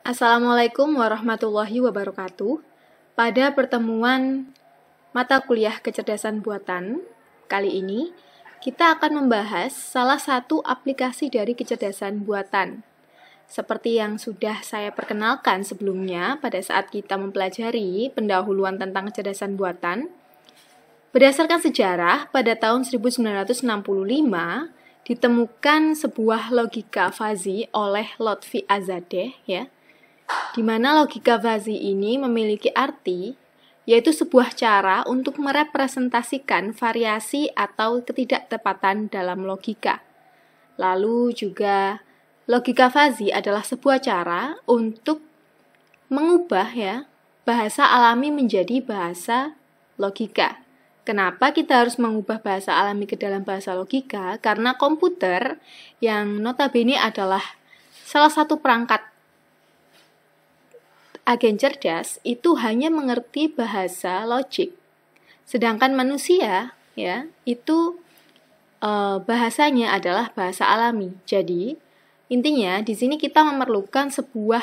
Assalamualaikum warahmatullahi wabarakatuh. Pada pertemuan mata kuliah kecerdasan buatan kali ini, kita akan membahas salah satu aplikasi dari kecerdasan buatan. Seperti yang sudah saya perkenalkan sebelumnya pada saat kita mempelajari pendahuluan tentang kecerdasan buatan, berdasarkan sejarah, pada tahun 1965 ditemukan sebuah logika fuzzy oleh Lotfi Azadeh, di mana logika fuzzy ini memiliki arti, yaitu sebuah cara untuk merepresentasikan variasi atau ketidaktepatan dalam logika. Lalu juga logika fuzzy adalah sebuah cara untuk mengubah bahasa alami menjadi bahasa logika. Kenapa kita harus mengubah bahasa alami ke dalam bahasa logika? Karena komputer yang notabene adalah salah satu perangkat agen cerdas itu hanya mengerti bahasa logik. Sedangkan manusia itu bahasanya adalah bahasa alami. Jadi, intinya di sini kita memerlukan sebuah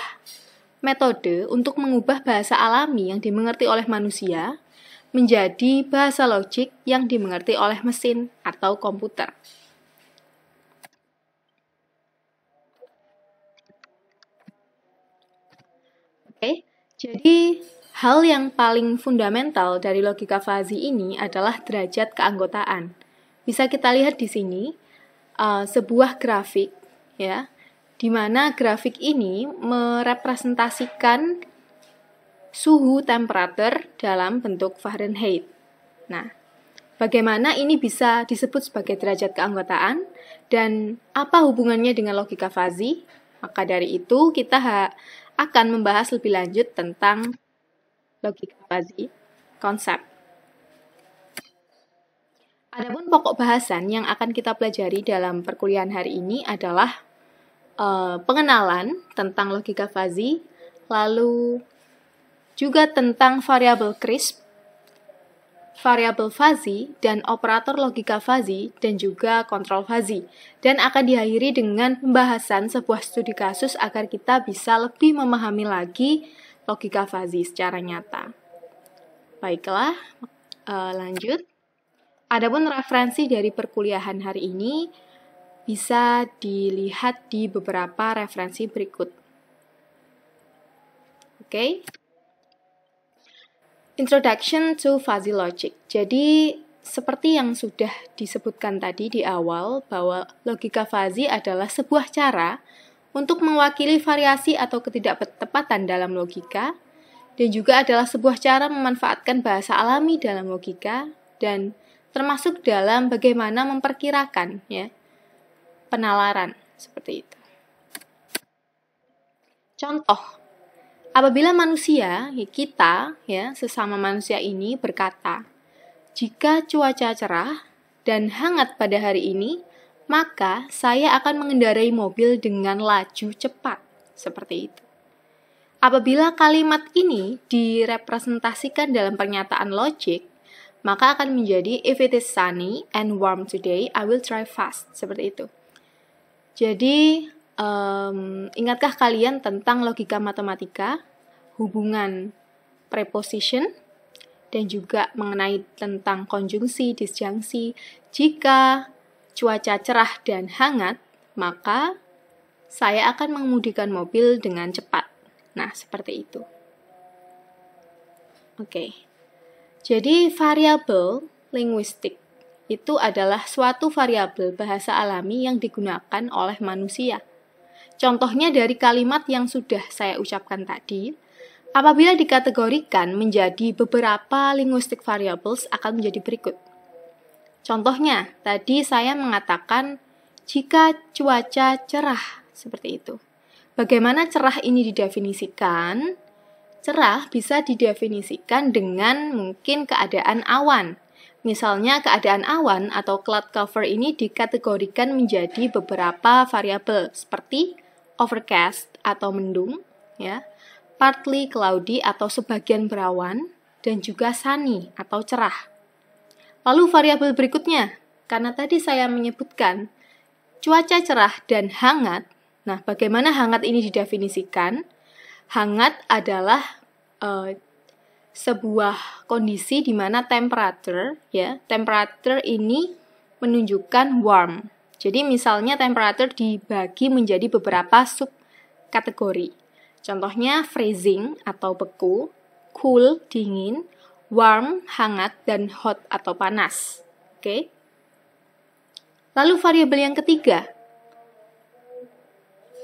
metode untuk mengubah bahasa alami yang dimengerti oleh manusia menjadi bahasa logik yang dimengerti oleh mesin atau komputer. Oke, jadi hal yang paling fundamental dari logika fuzzy ini adalah derajat keanggotaan. Bisa kita lihat di sini sebuah grafik di mana grafik ini merepresentasikan suhu temperatur dalam bentuk Fahrenheit. Nah, bagaimana ini bisa disebut sebagai derajat keanggotaan dan apa hubungannya dengan logika fuzzy? Maka dari itu kita akan membahas lebih lanjut tentang logika fuzzy, konsep. Adapun pokok bahasan yang akan kita pelajari dalam perkuliahan hari ini adalah pengenalan tentang logika fuzzy, lalu juga tentang variabel crisp, variabel fuzzy, dan operator logika fuzzy, dan juga kontrol fuzzy. Dan akan diakhiri dengan pembahasan sebuah studi kasus agar kita bisa lebih memahami lagi logika fuzzy secara nyata. Baiklah, lanjut. Adapun referensi dari perkuliahan hari ini bisa dilihat di beberapa referensi berikut. Oke. Introduction to Fuzzy Logic. Jadi, seperti yang sudah disebutkan tadi di awal, bahwa logika fuzzy adalah sebuah cara untuk mewakili variasi atau ketidaktepatan dalam logika, dan juga adalah sebuah cara memanfaatkan bahasa alami dalam logika, dan termasuk dalam bagaimana memperkirakan penalaran, seperti itu. Contoh, apabila manusia, kita, sesama manusia ini berkata, jika cuaca cerah dan hangat pada hari ini, maka saya akan mengendarai mobil dengan laju cepat, seperti itu. Apabila kalimat ini direpresentasikan dalam pernyataan logik, maka akan menjadi, if it is sunny and warm today, I will drive fast, seperti itu. Jadi, ingatkah kalian tentang logika matematika, hubungan preposition, dan juga mengenai tentang konjungsi, disjungsi? Jika cuaca cerah dan hangat, maka saya akan mengemudikan mobil dengan cepat. Nah, seperti itu. Oke. Jadi, variabel linguistik itu adalah suatu variabel bahasa alami yang digunakan oleh manusia. Contohnya dari kalimat yang sudah saya ucapkan tadi, apabila dikategorikan menjadi beberapa linguistic variables akan menjadi berikut. Contohnya, tadi saya mengatakan jika cuaca cerah, seperti itu. Bagaimana cerah ini didefinisikan? Cerah bisa didefinisikan dengan mungkin keadaan awan. Misalnya keadaan awan atau cloud cover ini dikategorikan menjadi beberapa variabel seperti overcast atau mendung, partly cloudy atau sebagian berawan, dan juga sunny atau cerah. Lalu variabel berikutnya, karena tadi saya menyebutkan cuaca cerah dan hangat. Nah, bagaimana hangat ini didefinisikan? hangat adalah sebuah kondisi di mana temperature ini menunjukkan warm. Jadi misalnya temperature dibagi menjadi beberapa subkategori. Contohnya freezing atau beku, cool dingin, warm hangat, dan hot atau panas. Oke. Lalu variabel yang ketiga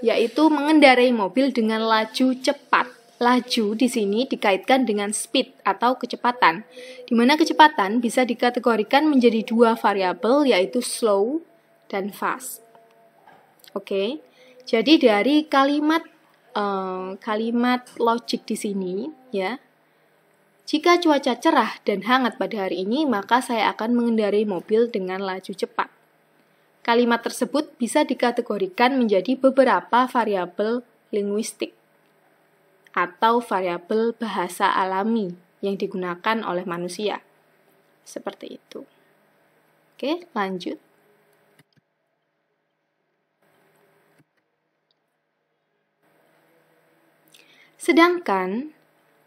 yaitu mengendarai mobil dengan laju cepat. Laju di sini dikaitkan dengan speed atau kecepatan, di mana kecepatan bisa dikategorikan menjadi dua variabel yaitu slow dan fast. Oke, jadi dari kalimat logik di sini, ya, jika cuaca cerah dan hangat pada hari ini, maka saya akan mengendarai mobil dengan laju cepat. Kalimat tersebut bisa dikategorikan menjadi beberapa variabel linguistik atau variabel bahasa alami yang digunakan oleh manusia. Seperti itu. Oke, lanjut. Sedangkan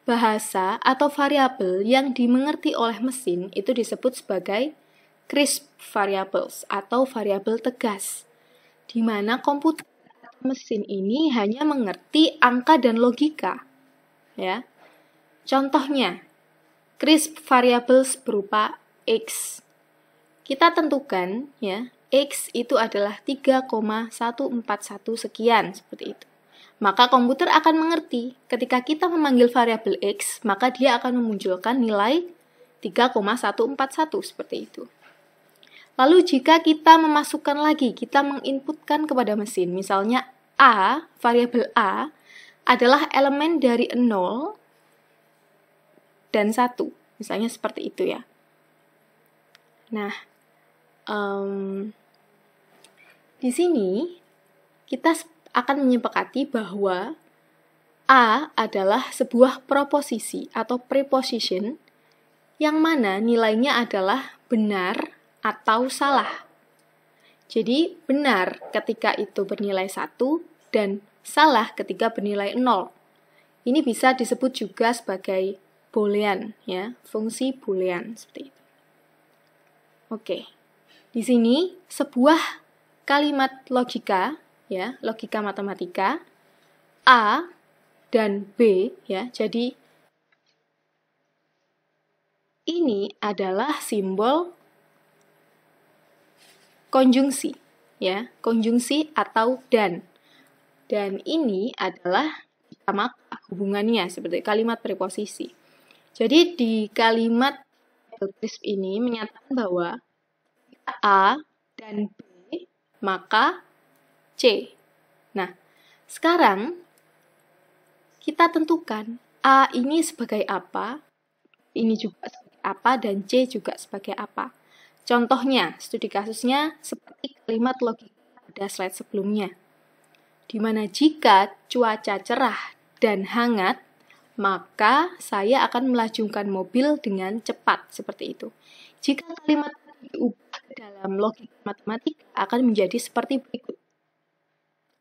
bahasa atau variabel yang dimengerti oleh mesin itu disebut sebagai crisp variables atau variabel tegas, di mana komputer mesin ini hanya mengerti angka dan logika. Ya. Contohnya, crisp variables berupa X. Kita tentukan ya, X itu adalah 3,141 sekian, seperti itu. Maka komputer akan mengerti ketika kita memanggil variabel X, maka dia akan memunculkan nilai 3,141 seperti itu. Lalu jika kita memasukkan lagi, kita menginputkan kepada mesin, misalnya A, variabel A, adalah elemen dari 0 dan 1. Misalnya seperti itu ya. Nah, di sini kita akan menyepakati bahwa A adalah sebuah proposisi atau preposition yang mana nilainya adalah benar atau salah. Jadi, benar ketika itu bernilai 1 dan salah ketika bernilai 0. Ini bisa disebut juga sebagai boolean, ya, fungsi boolean seperti itu. Oke. Di sini sebuah kalimat logika, ya, logika matematika A dan B, ya. Jadi ini adalah simbol konjungsi, ya, konjungsi atau dan. Dan ini adalah sama hubungannya seperti kalimat preposisi. Jadi di kalimat crisp ini menyatakan bahwa A dan B maka C. Nah, sekarang kita tentukan A ini sebagai apa, ini juga sebagai apa, dan C juga sebagai apa. Contohnya, studi kasusnya seperti kalimat logika pada slide sebelumnya, di mana jika cuaca cerah dan hangat, maka saya akan melajungkan mobil dengan cepat, seperti itu. Jika kalimat diubah ke dalam logika matematika akan menjadi seperti berikut.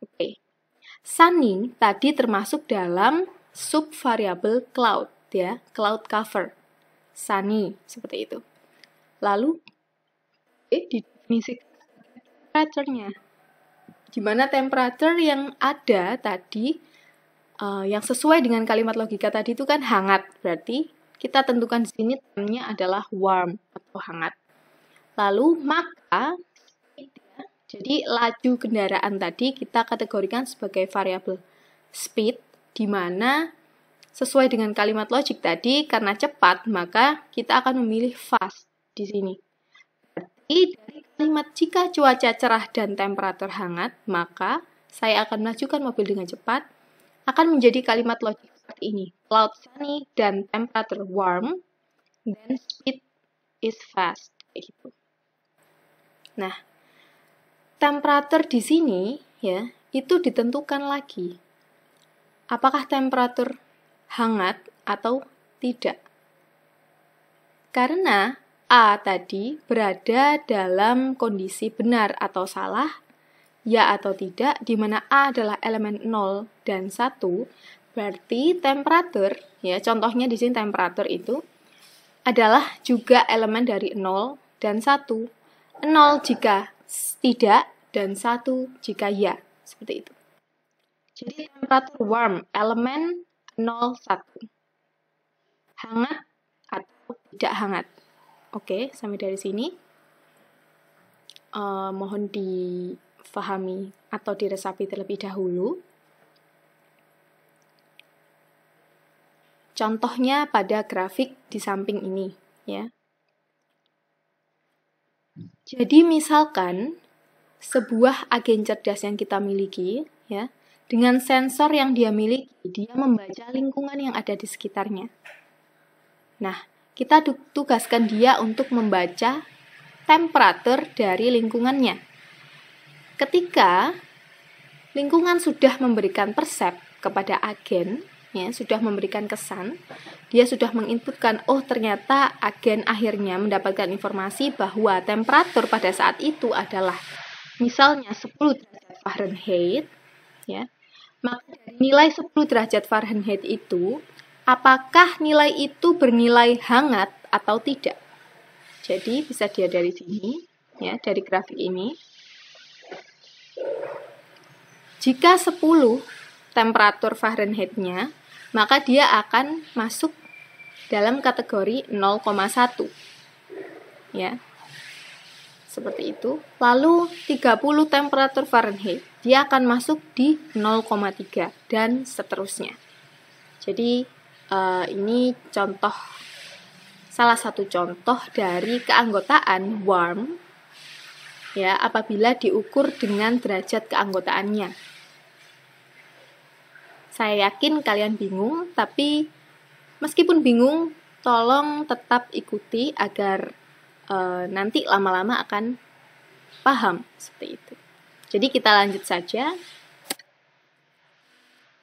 Oke. Sunny tadi termasuk dalam subvariabel cloud, ya, cloud cover. Sunny, seperti itu. Lalu didefinisikan temperature-nya, di mana temperature yang ada tadi yang sesuai dengan kalimat logika tadi itu kan hangat, berarti kita tentukan di sini termnya adalah warm atau hangat. Lalu maka jadi laju kendaraan tadi kita kategorikan sebagai variabel speed, di mana sesuai dengan kalimat logik tadi karena cepat maka kita akan memilih fast di sini. Dari kalimat jika cuaca cerah dan temperatur hangat, maka saya akan melajukan mobil dengan cepat, akan menjadi kalimat logik seperti ini. Cloud sunny dan temperature warm, then speed is fast. Kayak gitu. Nah, temperatur di sini ya, itu ditentukan lagi. Apakah temperatur hangat atau tidak? Karena A tadi berada dalam kondisi benar atau salah, ya atau tidak, di mana A adalah elemen 0 dan 1, Berarti temperatur, ya contohnya di sini temperatur itu adalah juga elemen dari 0 dan 1. 0 jika tidak dan 1 jika ya, seperti itu. Jadi temperatur warm, elemen 0, 1. Hangat atau tidak hangat. Oke, sampai dari sini. Mohon difahami atau diresapi terlebih dahulu. Contohnya pada grafik di samping ini, ya. Jadi misalkan sebuah agen cerdas yang kita miliki, ya, dengan sensor yang dia miliki, dia membaca lingkungan yang ada di sekitarnya. Nah, kita tugaskan dia untuk membaca temperatur dari lingkungannya. Ketika lingkungan sudah memberikan persep kepada agen, ya, sudah memberikan kesan, dia sudah menginputkan, oh ternyata agen akhirnya mendapatkan informasi bahwa temperatur pada saat itu adalah misalnya 10 derajat Fahrenheit, ya, maka dari nilai 10 derajat Fahrenheit itu, apakah nilai itu bernilai hangat atau tidak? Jadi bisa dia dari sini, ya, dari grafik ini. Jika 10 temperatur Fahrenheit-nya, maka dia akan masuk dalam kategori 0,1. Ya. Seperti itu. Lalu 30 temperatur Fahrenheit, dia akan masuk di 0,3 dan seterusnya. Jadi ini contoh, salah satu contoh dari keanggotaan warm, ya, apabila diukur dengan derajat keanggotaannya. Saya yakin kalian bingung, tapi meskipun bingung, tolong tetap ikuti agar nanti lama-lama akan paham seperti itu. Jadi kita lanjut saja.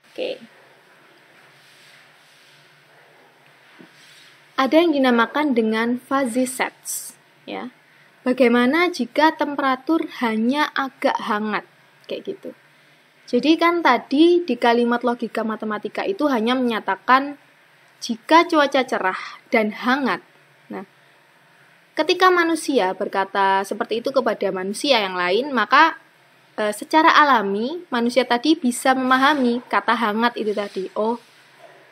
Oke. Ada yang dinamakan dengan fuzzy sets, ya. Bagaimana jika temperatur hanya agak hangat, kayak gitu. Jadi kan tadi di kalimat logika matematika itu hanya menyatakan jika cuaca cerah dan hangat. Nah, ketika manusia berkata seperti itu kepada manusia yang lain, maka secara alami manusia tadi bisa memahami kata hangat itu tadi. Oh,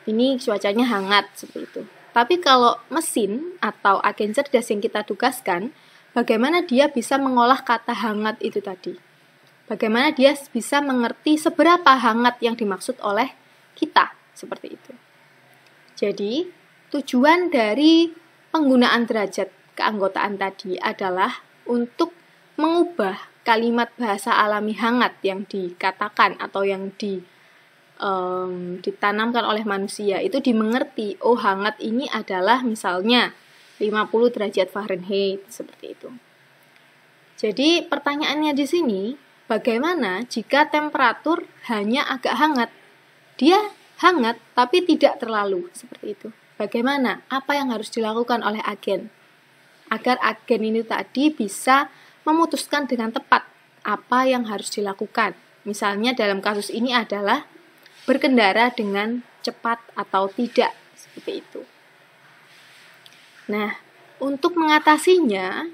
ini cuacanya hangat, seperti itu. Tapi kalau mesin atau agen cerdas yang kita tugaskan, bagaimana dia bisa mengolah kata hangat itu tadi? Bagaimana dia bisa mengerti seberapa hangat yang dimaksud oleh kita, seperti itu. Jadi, tujuan dari penggunaan derajat keanggotaan tadi adalah untuk mengubah kalimat bahasa alami hangat yang dikatakan atau yang ditanamkan oleh manusia itu dimengerti, oh hangat ini adalah misalnya 50 derajat Fahrenheit, seperti itu. Jadi, pertanyaannya di sini, bagaimana jika temperatur hanya agak hangat? Dia hangat tapi tidak terlalu, seperti itu. Bagaimana? Apa yang harus dilakukan oleh agen? Agar agen ini tadi bisa memutuskan dengan tepat apa yang harus dilakukan. Misalnya dalam kasus ini adalah berkendara dengan cepat atau tidak, seperti itu. Nah, untuk mengatasinya,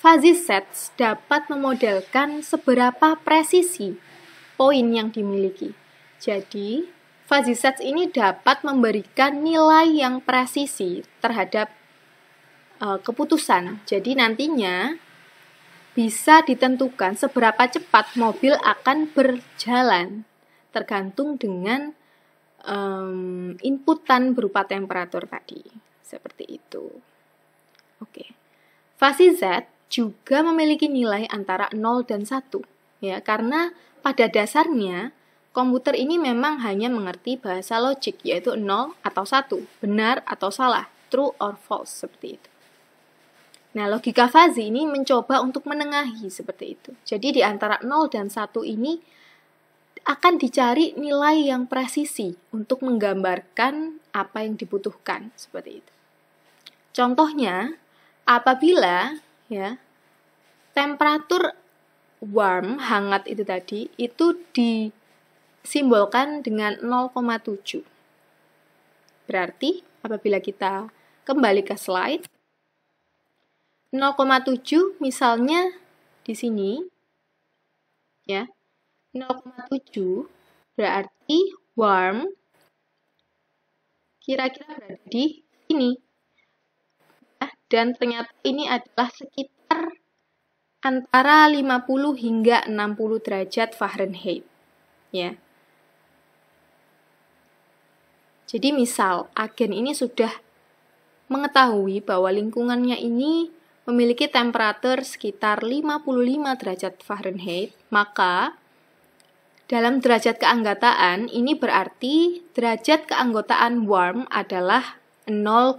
fuzzy sets dapat memodelkan seberapa presisi poin yang dimiliki. Jadi, fuzzy sets ini dapat memberikan nilai yang presisi terhadap keputusan. Jadi, nantinya bisa ditentukan seberapa cepat mobil akan berjalan, tergantung dengan inputan berupa temperatur tadi. Seperti itu. Oke. Fuzzy set juga memiliki nilai antara 0 dan 1, ya, karena pada dasarnya komputer ini memang hanya mengerti bahasa logik, yaitu 0 atau 1, benar atau salah, true or false, seperti itu. Nah, logika fuzzy ini mencoba untuk menengahi seperti itu. Jadi di antara 0 dan 1 ini akan dicari nilai yang presisi untuk menggambarkan apa yang dibutuhkan, seperti itu. Contohnya, apabila ya temperatur warm, hangat itu tadi, itu simbolkan dengan 0,7. Berarti apabila kita kembali ke slide, 0,7 misalnya di sini, ya, 0,7 berarti warm kira-kira berada di sini. Ya, dan ternyata ini adalah sekitar antara 50 hingga 60 derajat Fahrenheit. Ya. Jadi misal agen ini sudah mengetahui bahwa lingkungannya ini memiliki temperatur sekitar 55 derajat Fahrenheit, maka dalam derajat keanggotaan ini berarti derajat keanggotaan warm adalah 0,7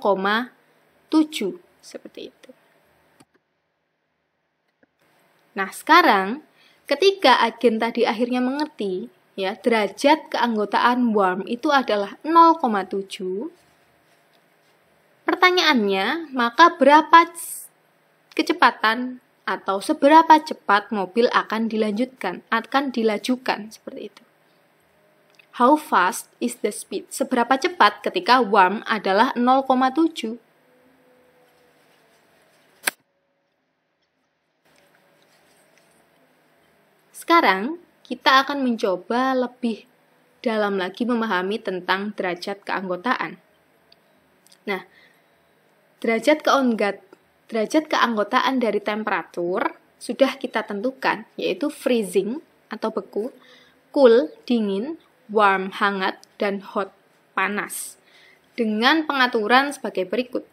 seperti itu. Nah, sekarang ketika agen tadi akhirnya mengerti ya, derajat keanggotaan warm itu adalah 0,7. Pertanyaannya, maka berapa kecepatan atau seberapa cepat mobil akan dilajukan seperti itu. How fast is the speed? Seberapa cepat ketika warm adalah 0,7. Sekarang kita akan mencoba lebih dalam lagi memahami tentang derajat keanggotaan. Nah, derajat keanggotaan dari temperatur sudah kita tentukan, yaitu freezing atau beku, cool, dingin, warm, hangat, dan hot, panas, dengan pengaturan sebagai berikut.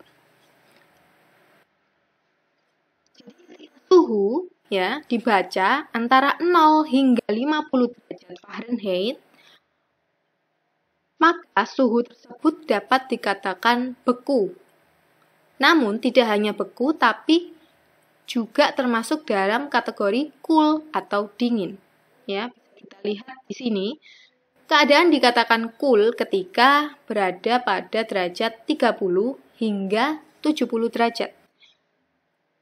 Suhu ya dibaca antara 0 hingga 50 derajat Fahrenheit, maka suhu tersebut dapat dikatakan beku. Namun tidak hanya beku, tapi juga termasuk dalam kategori cool atau dingin. Ya, kita lihat di sini, keadaan dikatakan cool ketika berada pada derajat 30 hingga 70 derajat.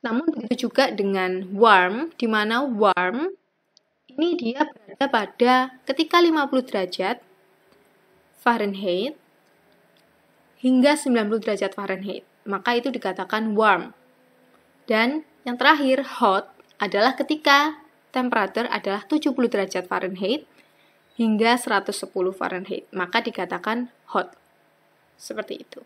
Namun begitu juga dengan warm, di mana warm ini dia berada pada ketika 50 derajat Fahrenheit hingga 90 derajat Fahrenheit. Maka itu dikatakan warm. Dan yang terakhir, hot adalah ketika temperatur adalah 70 derajat Fahrenheit hingga 110 Fahrenheit. Maka dikatakan hot. Seperti itu.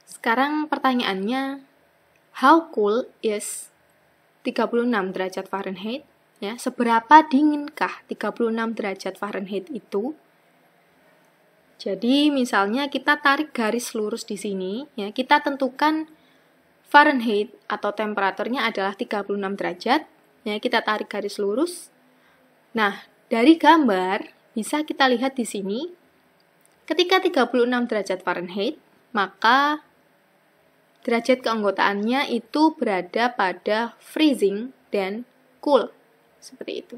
Sekarang pertanyaannya, how cool is 36 derajat Fahrenheit? Ya, seberapa dinginkah 36 derajat Fahrenheit itu? Jadi misalnya kita tarik garis lurus di sini, ya, kita tentukan Fahrenheit atau temperaturnya adalah 36 derajat, ya, kita tarik garis lurus. Nah, dari gambar bisa kita lihat di sini, ketika 36 derajat Fahrenheit, maka derajat keanggotaannya itu berada pada freezing dan cool, seperti itu.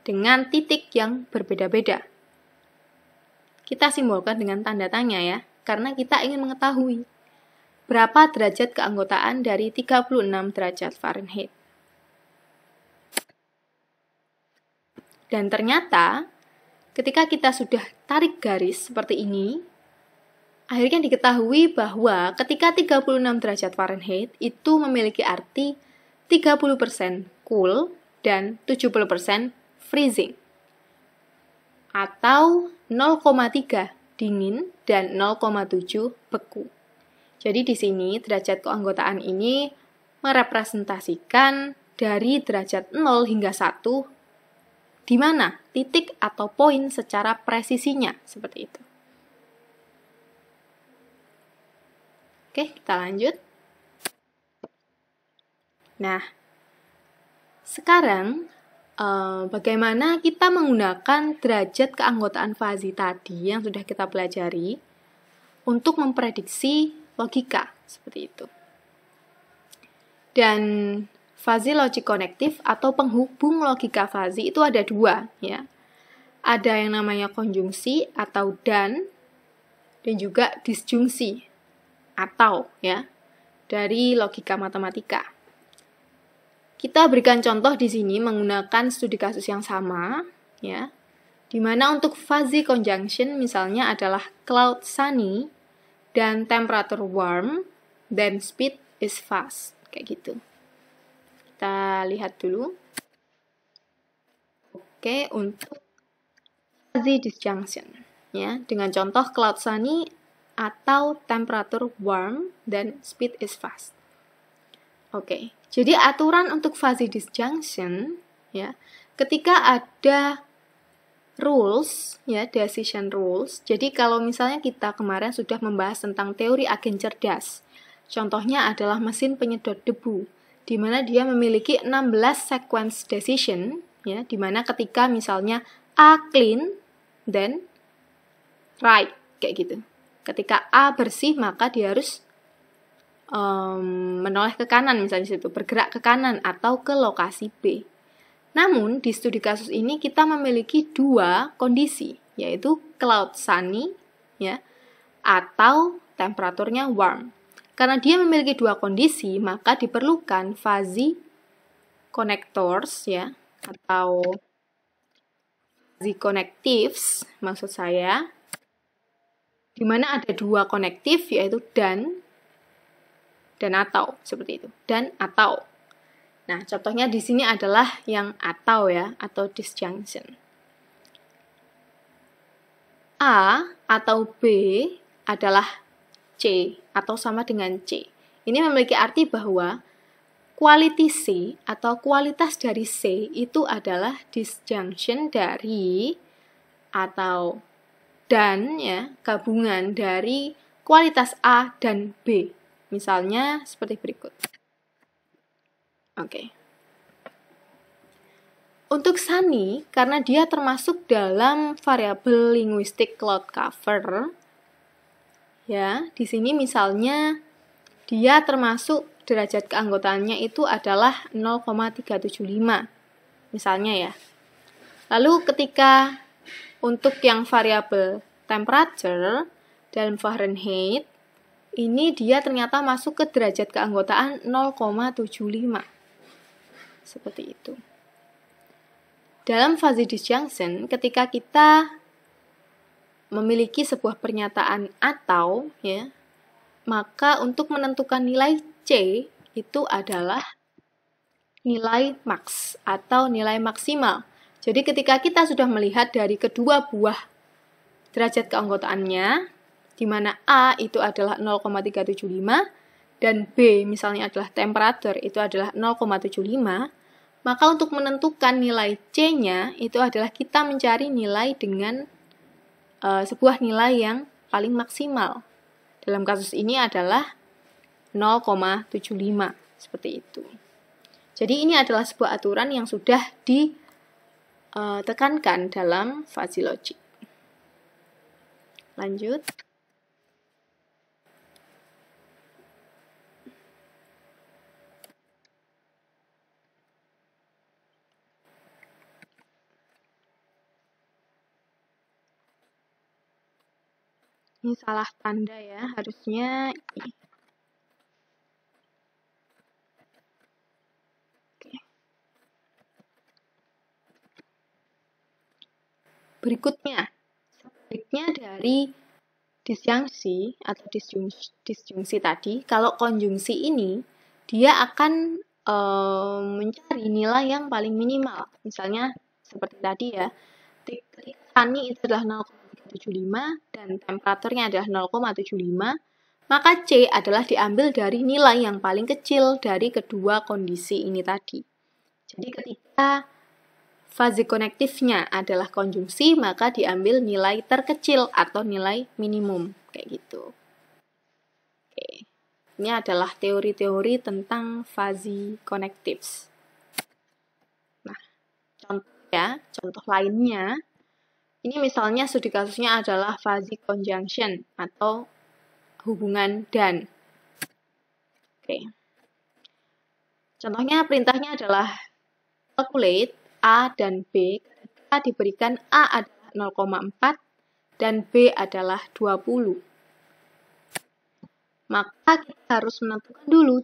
Dengan titik yang berbeda-beda. Kita simbolkan dengan tanda tanya ya, karena kita ingin mengetahui berapa derajat keanggotaan dari 36 derajat Fahrenheit. Dan ternyata, ketika kita sudah tarik garis seperti ini, akhirnya diketahui bahwa ketika 36 derajat Fahrenheit itu memiliki arti 30% cool dan 70% freezing. Atau 0,3 dingin dan 0,7 beku. Jadi di sini derajat keanggotaan ini merepresentasikan dari derajat 0 hingga 1 di mana titik atau poin secara presisinya seperti itu. Oke, kita lanjut. Nah, sekarang bagaimana kita menggunakan derajat keanggotaan Fuzzy tadi yang sudah kita pelajari untuk memprediksi logika, seperti itu. Dan Fuzzy logic connective atau penghubung logika Fuzzy itu ada dua, ya. Ada yang namanya konjungsi atau dan juga disjungsi atau, ya, dari logika matematika. Kita berikan contoh di sini menggunakan studi kasus yang sama, ya. Di mana untuk fuzzy conjunction misalnya adalah cloud sunny dan temperature warm dan speed is fast, kayak gitu. Kita lihat dulu. Oke, untuk fuzzy disjunction, ya, dengan contoh cloud sunny atau temperature warm dan speed is fast. Oke, jadi aturan untuk fuzzy disjunction, ya, ketika ada rules, ya, decision rules. Jadi kalau misalnya kita kemarin sudah membahas tentang teori agen cerdas, contohnya adalah mesin penyedot debu, di mana dia memiliki 16 sequence decision, ya, di mana ketika misalnya A clean, then right, kayak gitu. Ketika A bersih, maka dia harus menoleh ke kanan, misalnya situ, bergerak ke kanan atau ke lokasi B. Namun, di studi kasus ini kita memiliki dua kondisi, yaitu cloud sunny, ya, atau temperaturnya warm. Karena dia memiliki dua kondisi, maka diperlukan fuzzy connectors, ya, atau fuzzy connectives, maksud saya, di mana ada dua konektif, yaitu dan atau, seperti itu, dan atau. Nah, contohnya di sini adalah yang atau, ya, atau disjunction. A atau B adalah C atau sama dengan C. Ini memiliki arti bahwa quality C atau kualitas dari C itu adalah disjunction dari atau dan, ya, gabungan dari kualitas A dan B. Misalnya seperti berikut. Oke. Untuk sunny, karena dia termasuk dalam variabel linguistik cloud cover, ya, di sini misalnya dia termasuk derajat keanggotaannya itu adalah 0,375. Misalnya, ya. Lalu ketika untuk yang variabel temperature dalam Fahrenheit, ini dia ternyata masuk ke derajat keanggotaan 0,75. Seperti itu. Dalam fuzzy disjunction, ketika kita memiliki sebuah pernyataan atau, ya, maka untuk menentukan nilai C itu adalah nilai max atau nilai maksimal. Jadi ketika kita sudah melihat dari kedua buah derajat keanggotaannya, di mana A itu adalah 0,375 dan B misalnya adalah temperature itu adalah 0,75, maka untuk menentukan nilai C-nya itu adalah kita mencari nilai dengan sebuah nilai yang paling maksimal. Dalam kasus ini adalah 0,75, seperti itu. Jadi ini adalah sebuah aturan yang sudah ditekankan dalam fuzzy logic. Lanjut. Ini salah tanda, ya, harusnya ini. Oke. Berikutnya, sebaliknya dari disjungsi atau disjungsi tadi, kalau konjungsi ini dia akan mencari nilai yang paling minimal. Misalnya seperti tadi, ya, sunny itu adalah 0,375 dan temperaturnya adalah 0,75, maka C adalah diambil dari nilai yang paling kecil dari kedua kondisi ini tadi. Jadi ketika fuzzy connectivenya adalah konjungsi, maka diambil nilai terkecil atau nilai minimum, kayak gitu. Oke. Ini adalah teori-teori tentang fuzzy connectives. Nah, contoh lainnya, ini misalnya studi kasusnya adalah fuzzy conjunction atau hubungan dan. Oke. Contohnya perintahnya adalah calculate A dan B ketika diberikan A adalah 0,4 dan B adalah 20. Maka kita harus menentukan dulu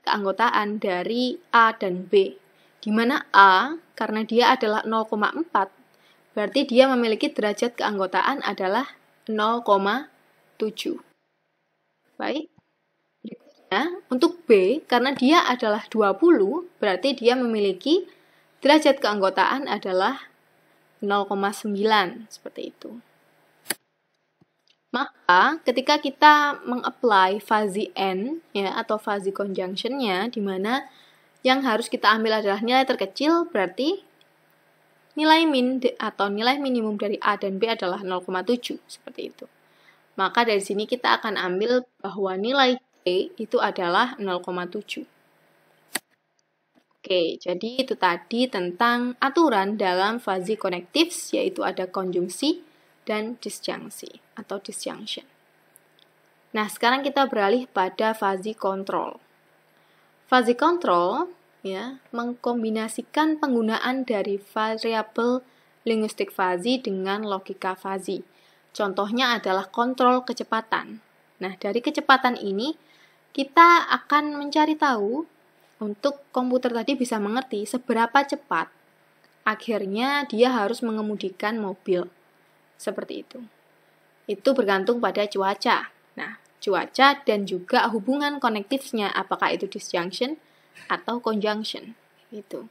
keanggotaan dari A dan B. Di mana A, karena dia adalah 0,4, berarti dia memiliki derajat keanggotaan adalah 0,7. Baik. Berikutnya, untuk B, karena dia adalah 20, berarti dia memiliki derajat keanggotaan adalah 0,9, seperti itu. Maka, ketika kita meng-apply fuzzy N, ya, atau fuzzy conjunction-nya, di mana yang harus kita ambil adalah nilai terkecil, berarti nilai min atau nilai minimum dari A dan B adalah 0,7, seperti itu. Maka dari sini kita akan ambil bahwa nilai C itu adalah 0,7. Oke, jadi itu tadi tentang aturan dalam fuzzy connectives, yaitu ada konjungsi dan disjungsi atau disjunction. Nah, sekarang kita beralih pada fuzzy control. Fuzzy control ya mengkombinasikan penggunaan dari variabel linguistik fuzzy dengan logika fuzzy. Contohnya adalah kontrol kecepatan. Nah, dari kecepatan ini kita akan mencari tahu untuk komputer tadi bisa mengerti seberapa cepat akhirnya dia harus mengemudikan mobil. Seperti itu. Itu bergantung pada cuaca. Nah, cuaca dan juga hubungan connectives-nya, apakah itu disjunction atau conjunction. Itu.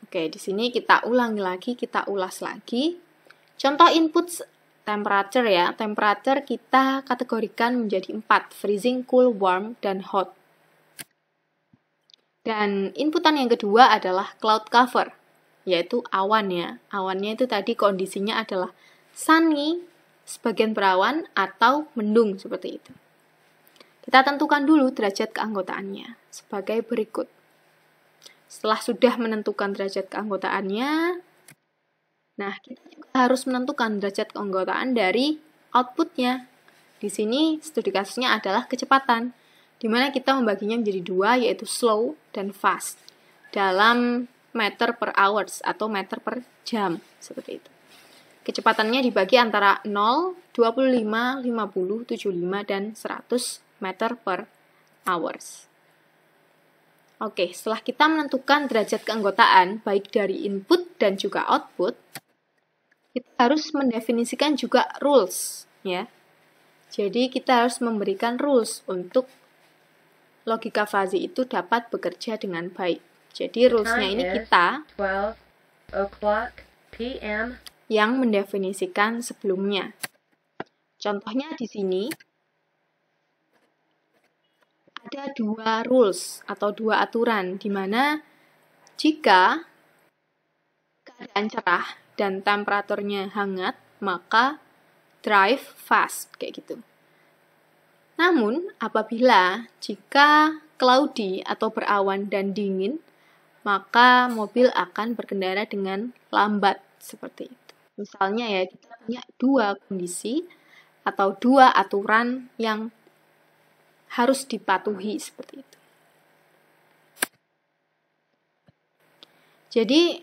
Oke, di sini kita ulangi lagi, kita ulas lagi. Contoh input temperature ya. Temperature kita kategorikan menjadi 4, freezing, cool, warm, dan hot. Dan inputan yang kedua adalah cloud cover, yaitu awan ya. Awannya itu tadi kondisinya adalah sunny, sebagian berawan, atau mendung seperti itu. Kita tentukan dulu derajat keanggotaannya sebagai berikut. Setelah sudah menentukan derajat keanggotaannya, nah kita juga harus menentukan derajat keanggotaan dari outputnya. Di sini studi kasusnya adalah kecepatan, di mana kita membaginya menjadi 2, yaitu slow dan fast, dalam meter per hours atau meter per jam, seperti itu. Kecepatannya dibagi antara 0, 25, 50, 75, dan 100 meter per hours. Oke, setelah kita menentukan derajat keanggotaan, baik dari input dan juga output, kita harus mendefinisikan juga rules, ya. Jadi, kita harus memberikan rules untuk logika fuzzy itu dapat bekerja dengan baik. Jadi rules-nya ini kita 12 p.m. yang mendefinisikan sebelumnya. Contohnya di sini ada 2 rules atau 2 aturan, di mana jika keadaan cerah dan temperaturnya hangat, maka drive fast, kayak gitu. Namun, apabila jika cloudy atau berawan dan dingin, maka mobil akan berkendara dengan lambat, seperti itu. Misalnya ya, kita punya 2 kondisi atau 2 aturan yang harus dipatuhi, seperti itu. Jadi,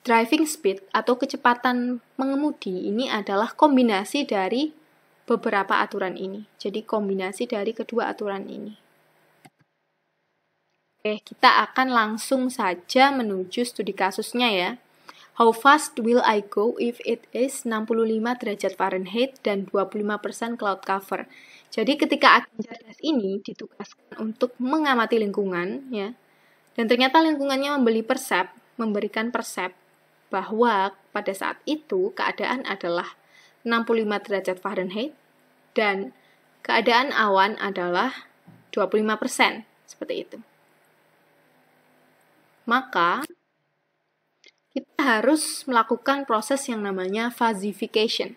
driving speed atau kecepatan mengemudi ini adalah kombinasi dari beberapa aturan ini. Jadi kombinasi dari kedua aturan ini. Oke, kita akan langsung saja menuju studi kasusnya ya. How fast will I go if it is 65 derajat Fahrenheit dan 25% cloud cover? Jadi ketika agen cerdas ini ditugaskan untuk mengamati lingkungan ya. Dan ternyata lingkungannya memberikan persep bahwa pada saat itu keadaan adalah 65 derajat Fahrenheit, dan keadaan awan adalah 25%, seperti itu. Maka, kita harus melakukan proses yang namanya fuzzification,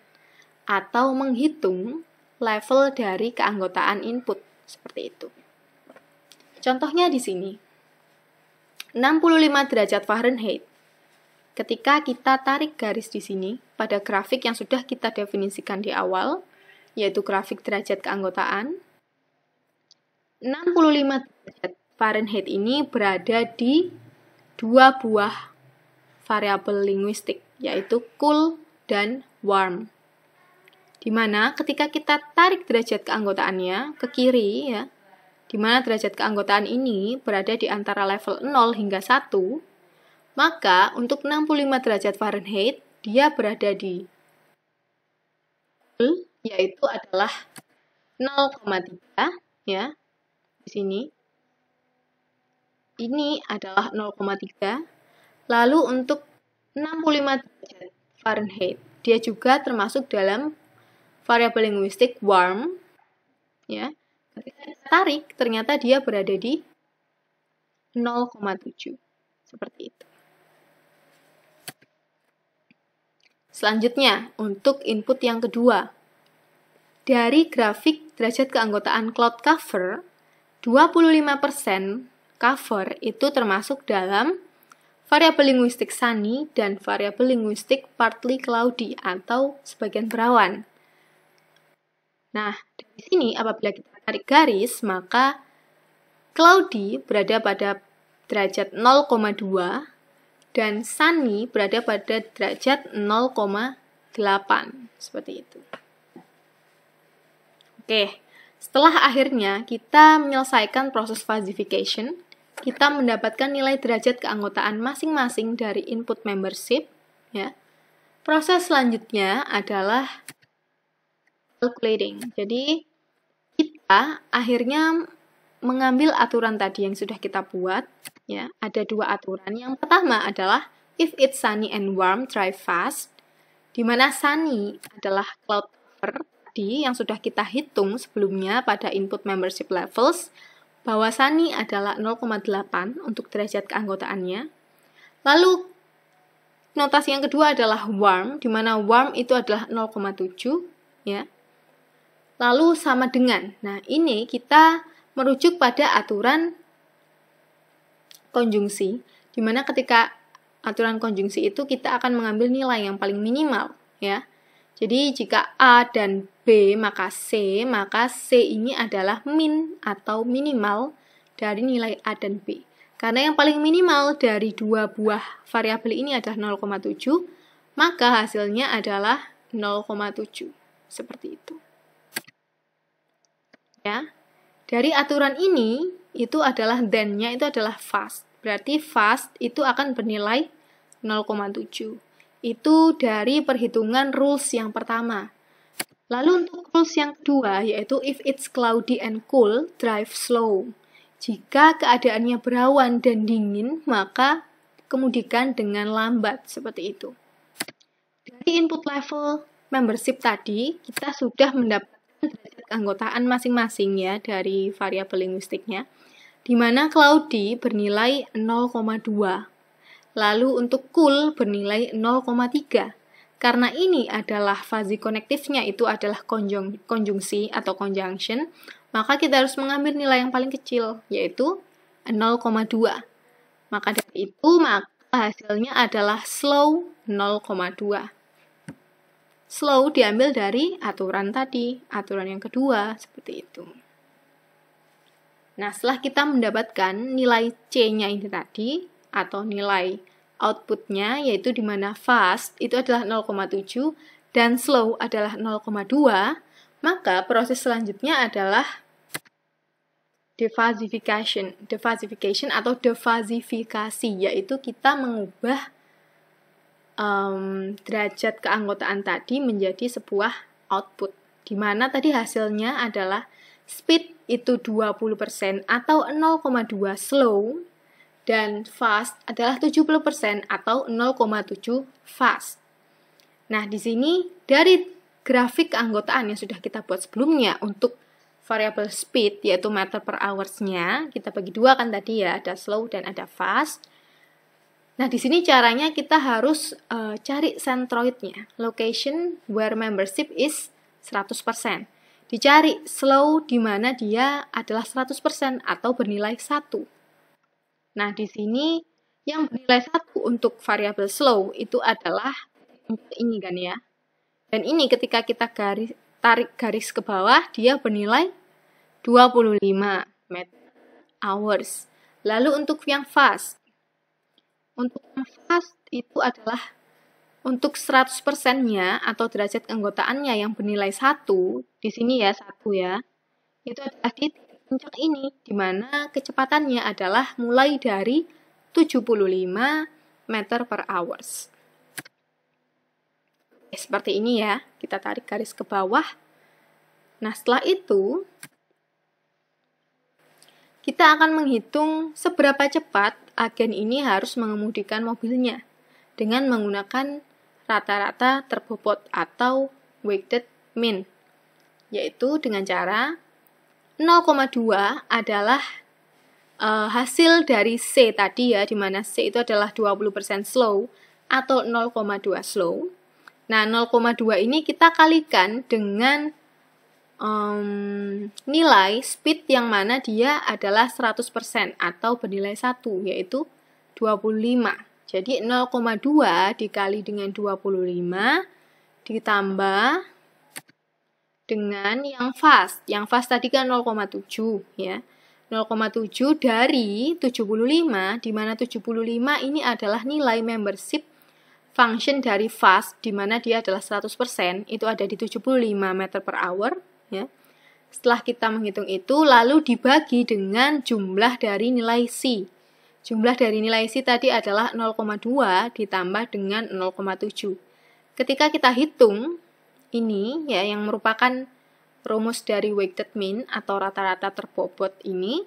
atau menghitung level dari keanggotaan input, seperti itu. Contohnya di sini, 65 derajat Fahrenheit. Ketika kita tarik garis di sini, pada grafik yang sudah kita definisikan di awal, yaitu grafik derajat keanggotaan, 65 derajat Fahrenheit ini berada di 2 buah variabel linguistik, yaitu cool dan warm. Di mana ketika kita tarik derajat keanggotaannya ke kiri, ya, di mana derajat keanggotaan ini berada di antara level 0 hingga 1, maka untuk 65 derajat Fahrenheit, dia berada di yaitu adalah 0,3 ya. Di sini ini adalah 0,3. Lalu untuk 65 derajat Fahrenheit, dia juga termasuk dalam variabel linguistik warm ya. Ketika kita tarik, ternyata dia berada di 0,7. Seperti itu. Selanjutnya, untuk input yang kedua. Dari grafik derajat keanggotaan cloud cover, 25% cover itu termasuk dalam variabel linguistik sunny dan variabel linguistik partly cloudy atau sebagian berawan. Nah, dari sini apabila kita tarik garis, maka cloudy berada pada derajat 0,2 dan sunny berada pada derajat 0,8. Seperti itu. Oke, setelah akhirnya kita menyelesaikan proses falsification, kita mendapatkan nilai derajat keanggotaan masing-masing dari input membership. Ya. Proses selanjutnya adalah calculating. Jadi, kita akhirnya mengambil aturan tadi yang sudah kita buat, ya, ada dua aturan. Yang pertama adalah if it's sunny and warm, drive fast, di mana sunny adalah cloud cover tadi yang sudah kita hitung sebelumnya pada input membership levels, bahwa sunny adalah 0,8 untuk derajat keanggotaannya. Lalu notasi yang kedua adalah warm, di mana warm itu adalah 0,7, ya. Lalu sama dengan. Nah, ini kita merujuk pada aturan konjungsi, di mana ketika aturan konjungsi itu kita akan mengambil nilai yang paling minimal, ya. Jadi jika A dan B maka C ini adalah min atau minimal dari nilai A dan B. Karena yang paling minimal dari dua buah variabel ini adalah 0,7, maka hasilnya adalah 0,7. Seperti itu. Ya. Dari aturan ini, itu adalah then-nya itu adalah fast. Berarti fast itu akan bernilai 0,7. Itu dari perhitungan rules yang pertama. Lalu untuk rules yang kedua, yaitu if it's cloudy and cool, drive slow. Jika keadaannya berawan dan dingin, maka kemudikan dengan lambat, seperti itu. Dari input level membership tadi, kita sudah mendapatkan derajat keanggotaan masing-masing ya dari variabel linguistiknya, di mana cloudy bernilai 0,2, lalu untuk cool bernilai 0,3. Karena ini adalah fuzzy connectivenya itu adalah konjungsi atau conjunction, maka kita harus mengambil nilai yang paling kecil, yaitu 0,2. Maka dari itu, maka hasilnya adalah slow 0,2. Slow diambil dari aturan tadi, aturan yang kedua, seperti itu. Nah, setelah kita mendapatkan nilai C-nya ini tadi, atau nilai outputnya, yaitu di mana fast itu adalah 0,7 dan slow adalah 0,2, maka proses selanjutnya adalah defuzzification atau defuzzifikasi, yaitu kita mengubah derajat keanggotaan tadi menjadi sebuah output, di mana tadi hasilnya adalah speed itu 20% atau 0,2 slow, dan fast adalah 70% atau 0,7 fast. Nah, di sini dari grafik keanggotaan yang sudah kita buat sebelumnya untuk variabel speed, yaitu meter per hours-nya, kita bagi dua kan tadi ya, ada slow dan ada fast. Nah, di sini caranya kita harus cari centroidnya, location where membership is 100%. Dicari slow di mana dia adalah 100% atau bernilai 1. Nah, di sini yang bernilai 1 untuk variabel slow itu adalah ini kan ya. Dan ini ketika kita tarik garis ke bawah, dia bernilai 25 meter hours. Lalu untuk yang fast, itu adalah untuk 100%-nya atau derajat keanggotaannya yang bernilai 1, di sini ya 1 ya, itu adalah di titik puncak ini, di mana kecepatannya adalah mulai dari 75 meter per hours. Seperti ini ya, kita tarik garis ke bawah. Nah, setelah itu, kita akan menghitung seberapa cepat agen ini harus mengemudikan mobilnya dengan menggunakan rata-rata terbobot atau weighted mean, yaitu dengan cara 0,2 adalah hasil dari C tadi ya, di mana C itu adalah 20% slow atau 0,2 slow. Nah, 0,2 ini kita kalikan dengan nilai speed yang mana dia adalah 100% atau bernilai 1, yaitu 25. Jadi 0,2 dikali dengan 25 ditambah dengan yang fast. Yang fast tadi kan 0,7 ya. 0,7 dari 75, di mana 75 ini adalah nilai membership function dari fast, di mana dia adalah 100%, itu ada di 75 meter per hour ya. Setelah kita menghitung itu, lalu dibagi dengan jumlah dari nilai C. Jumlah dari nilai C tadi adalah 0,2 ditambah dengan 0,7. Ketika kita hitung ini ya, yang merupakan rumus dari weighted mean atau rata-rata terbobot ini,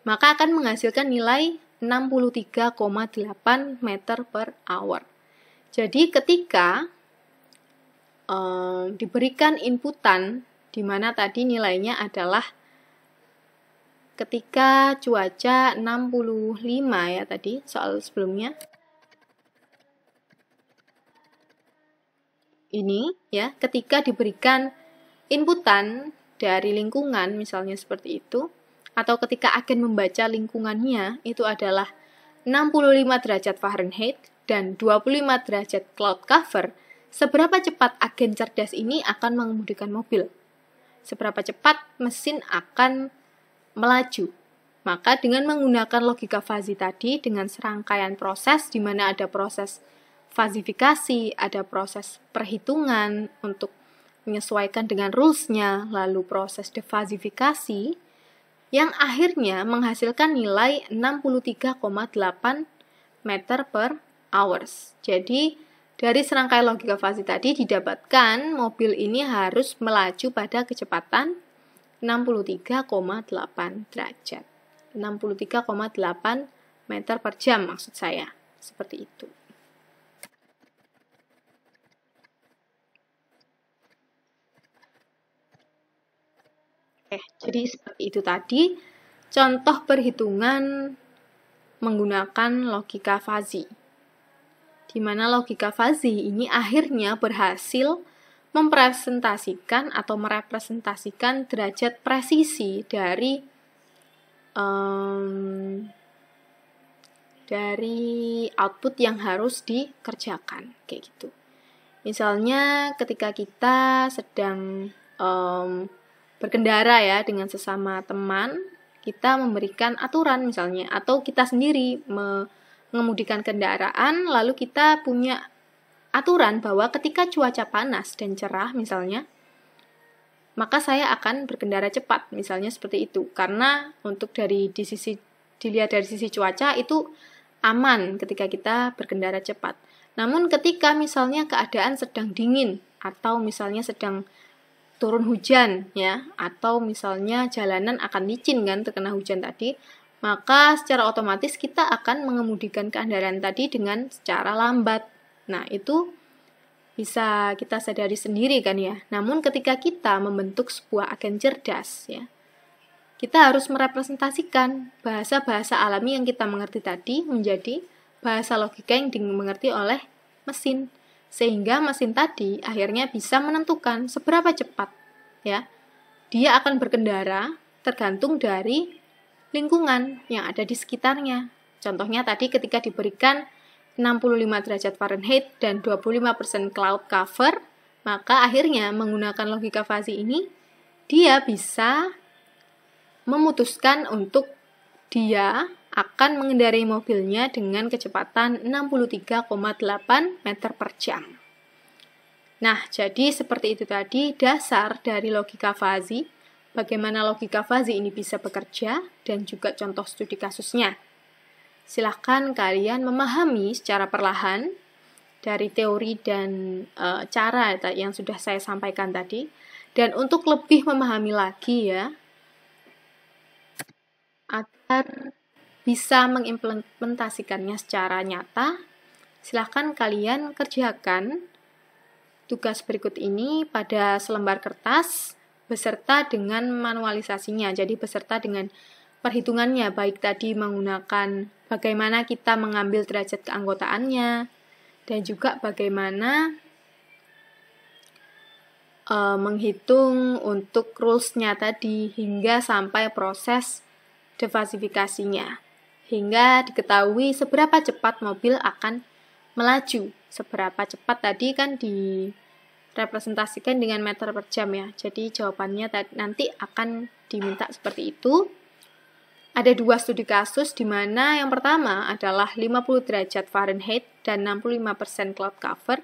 maka akan menghasilkan nilai 63,8 meter per hour. Jadi ketika diberikan inputan, di mana tadi nilainya adalah ketika cuaca 65 ya tadi soal sebelumnya. Ini ya, ketika diberikan inputan dari lingkungan misalnya seperti itu, atau ketika agen membaca lingkungannya itu adalah 65 derajat Fahrenheit dan 25 derajat cloud cover, seberapa cepat agen cerdas ini akan mengemudikan mobil? Seberapa cepat mesin akan melaju? Maka dengan menggunakan logika fuzzy tadi, dengan serangkaian proses di mana ada proses fazifikasi, ada proses perhitungan untuk menyesuaikan dengan rules-nya, lalu proses defazifikasi, yang akhirnya menghasilkan nilai 63,8 meter per hours. Jadi, dari serangkaian logika fuzzy tadi didapatkan mobil ini harus melaju pada kecepatan 63,8 derajat. 63,8 meter per jam maksud saya. Seperti itu. Jadi seperti itu tadi contoh perhitungan menggunakan logika fuzzy. Di mana logika fuzzy ini akhirnya berhasil mempresentasikan atau merepresentasikan derajat presisi dari output yang harus dikerjakan, kayak gitu. Misalnya ketika kita sedang berkendara ya dengan sesama teman, kita memberikan aturan misalnya, atau kita sendiri mengemudikan kendaraan, lalu kita punya aturan bahwa ketika cuaca panas dan cerah misalnya, maka saya akan berkendara cepat, misalnya seperti itu. Karena untuk dilihat dari sisi cuaca itu aman ketika kita berkendara cepat. Namun ketika misalnya keadaan sedang dingin, atau misalnya sedang turun hujan ya, atau misalnya jalanan akan licin kan terkena hujan tadi, maka secara otomatis kita akan mengemudikan kendaraan tadi dengan secara lambat. Nah, itu bisa kita sadari sendiri kan ya. Namun ketika kita membentuk sebuah agen cerdas ya, kita harus merepresentasikan bahasa-bahasa alami yang kita mengerti tadi menjadi bahasa logika yang dimengerti oleh mesin. Sehingga mesin tadi akhirnya bisa menentukan seberapa cepat ya dia akan berkendara tergantung dari lingkungan yang ada di sekitarnya. Contohnya tadi ketika diberikan 65 derajat Fahrenheit dan 25% cloud cover, maka akhirnya menggunakan logika fuzzy ini dia bisa memutuskan untuk dia akan mengendarai mobilnya dengan kecepatan 63,8 meter per jam. Nah, jadi seperti itu tadi dasar dari logika fuzzy bagaimana logika fuzzy ini bisa bekerja, dan juga contoh studi kasusnya. Silahkan kalian memahami secara perlahan dari teori dan cara yang sudah saya sampaikan tadi. Dan untuk lebih memahami lagi ya, agar bisa mengimplementasikannya secara nyata, silahkan kalian kerjakan tugas berikut ini pada selembar kertas beserta dengan manualisasinya, jadi beserta dengan perhitungannya, baik tadi menggunakan bagaimana kita mengambil derajat keanggotaannya, dan juga bagaimana menghitung untuk rules-nya tadi, hingga sampai proses defasifikasinya, hingga diketahui seberapa cepat mobil akan melaju. Seberapa cepat tadi kan direpresentasikan dengan meter per jam ya. Jadi jawabannya nanti akan diminta seperti itu. Ada 2 studi kasus di mana yang pertama adalah 50 derajat Fahrenheit dan 65% cloud cover.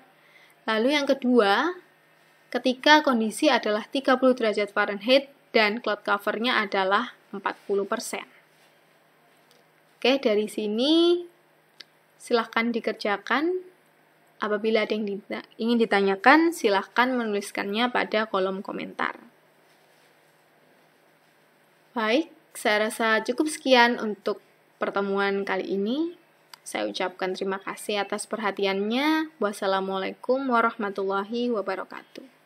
Lalu yang kedua, ketika kondisi adalah 30 derajat Fahrenheit dan cloud covernya adalah 40%. Oke, dari sini silahkan dikerjakan. Apabila ada yang ingin ditanyakan, silahkan menuliskannya pada kolom komentar. Baik, saya rasa cukup sekian untuk pertemuan kali ini. Saya ucapkan terima kasih atas perhatiannya. Wassalamualaikum warahmatullahi wabarakatuh.